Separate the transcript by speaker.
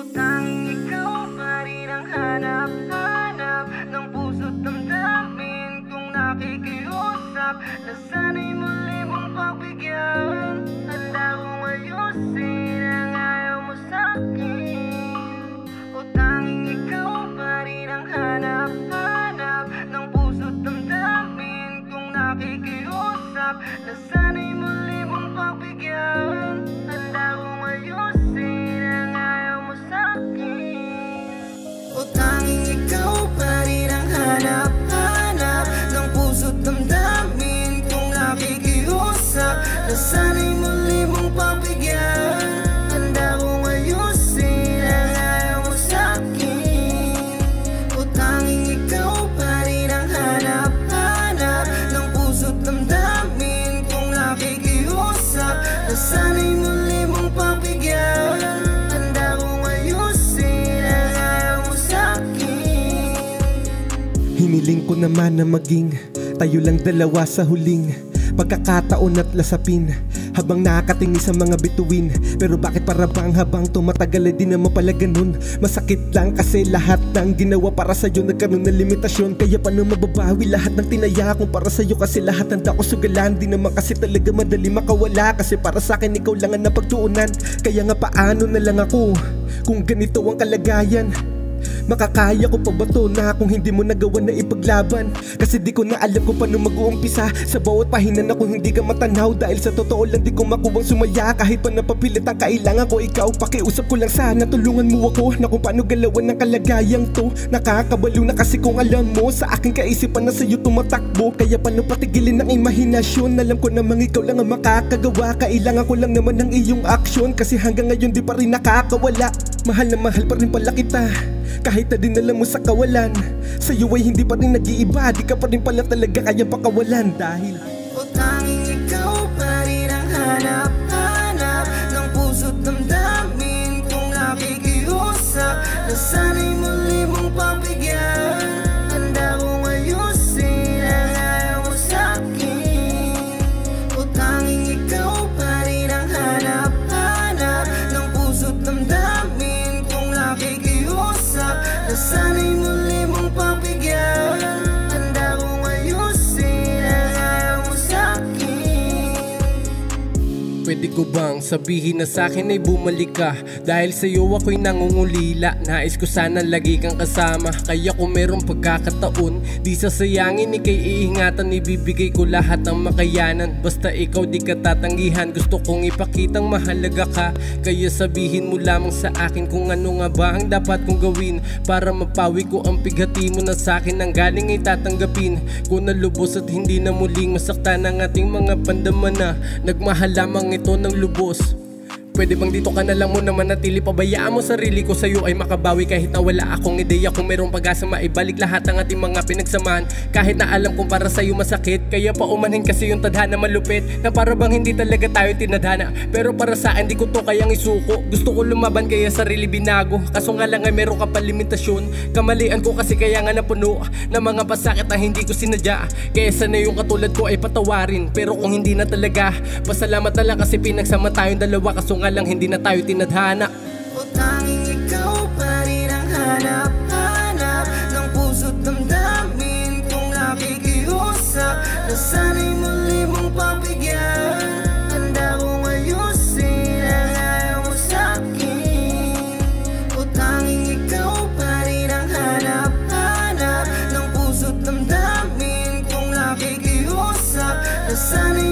Speaker 1: O tanging ikaw pa rin ang hanap-hanap ng puso't damdamin kong nakikiusap na sana'y muli mong pagbigyan. Handa kong ayusin ang ayaw mo sa'kin. O tanging ikaw pa rin ang hanap-hanap ng puso't damdamin kong nakikiusap na sana'y muli mong pagbigyan. Handa kong ayusin ang ayaw mo sa'kin. O tanging ikaw pa rin ang hanap-hanap ng puso't damdamin kong nakikiusap na sana'y muli mong pagbigyan. Handa kong ayusin ang ayaw mo sa'kin. O tanging ikaw pa rin ang hanap-hanap ng puso't damdamin kong nakikiusap na sana'y muli mong pagbigyan. Handa kong ayusin ang ayaw mo sa'kin.
Speaker 2: Hiniling ko naman na maging tayo lang dalawa sa huling pagkakataon at lasapin, habang nakakatingi sa mga bituin. Pero bakit para bang habang tumatagal ay di naman pala ganun? Masakit lang kasi lahat ng ginawa para sa'yo nagkaroon ng limitasyon. Kaya paano mababawi lahat ng tinaya kung para sa'yo? Kasi lahat ng ko sugalan, di naman kasi talaga madali makawala. Kasi para sa'kin ikaw lang ang napagtuunan. Kaya nga paano na lang ako kung ganito ang kalagayan? Makakaya ko pa ba to na kung hindi mo nagawa na ipaglaban? Kasi di ko na alam kung paano mag-uumpisa. Sa bawat pahinan ako hindi ka matanaw. Dahil sa totoo lang di ko makuwang sumaya. Kahit pa napapilit ang kailangan ko ikaw. Pakiusap ko lang sana tulungan mo ako na kung paano galawan ng kalagayang to. Nakakabalo na kasi kung alam mo sa aking kaisipan na sa'yo tumatakbo. Kaya paano patigilin ng imahinasyon? Alam ko namang ikaw lang ang makakagawa. Kailangan ko lang naman ng iyong aksyon. Kasi hanggang ngayon di pa rin nakakawala. Mahal na mahal pa rin pala kita kahit na dinala mo sa kawalan. Sa'yo ay hindi pa rin nag-iiba. Di ka pa rin pala talaga kaya pakawalan. Dahil
Speaker 1: o tanging ikaw pa rin ang hanap-hanap ng puso't damdamin kong nakikiusap na sana'y muli mong pagbigyan. Handa kong ayusin ang ayaw mo sa'kin. O tanging ikaw pa rin ang hanap-hanap ng puso't damdamin kong nakikiusap na sana'y muli mong pagbigyan. Handa kong ayusin ang ayaw mo sa'kin.
Speaker 3: Pwede ko bang sabihin na sa'kin ay bumalik ka? Dahil sa'yo ako'y nangungulila. Nais ko sana lagi kang kasama. Kaya kung merong pagkakataon, di sasayangin, ika'y iingatan. Ibibigay ko lahat ng makayanan. Basta ikaw di ka tatanggihan. Gusto kong ipakitang mahalaga ka. Kaya sabihin mo lamang sa akin kung ano nga ba ang dapat kong gawin para mapawi ko ang pighati mo na sa'kin. Ang galing ay tatanggapin ko na lubos at hindi na muling masaktan ang ating mga pandaman na nagmahal lamang ito ng lubos. Pwede bang dito ka na lang muna manatili? Pabayaan mo sarili ko sa'yo ay makabawi. Kahit na wala akong ideya kung merong pag-asa maibalik lahat ng ating mga pinagsamahan. Kahit na alam kong para sa'yo masakit, kaya paumanhin kasi yung tadhana malupit na para bang hindi talaga tayo tinadhana. Pero para saan di ko to kayang isuko. Gusto ko lumaban kaya sarili binago. Kaso nga lang ay meron ka pa limitasyon. Kamalian ko kasi kaya nga napuno na mga pasakit na hindi ko sinadya. Kaya sana yung katulad ko ay patawarin. Pero kung hindi na talaga, pasalamat na lang kasi pinagsama tayong dalawa. Kaso nga lang hindi na tayo tinadhana.
Speaker 1: O tanging ikaw pa rin ang hanap-hanap ng puso't damdamin kong nakikiusap na sana'y muli mong pagbigyan. Handa kong ayusin ang ayaw mo sa'kin. O tanging ikaw pa rin ang hanap-hanap ng puso't damdamin kong nakikiusap na sana'y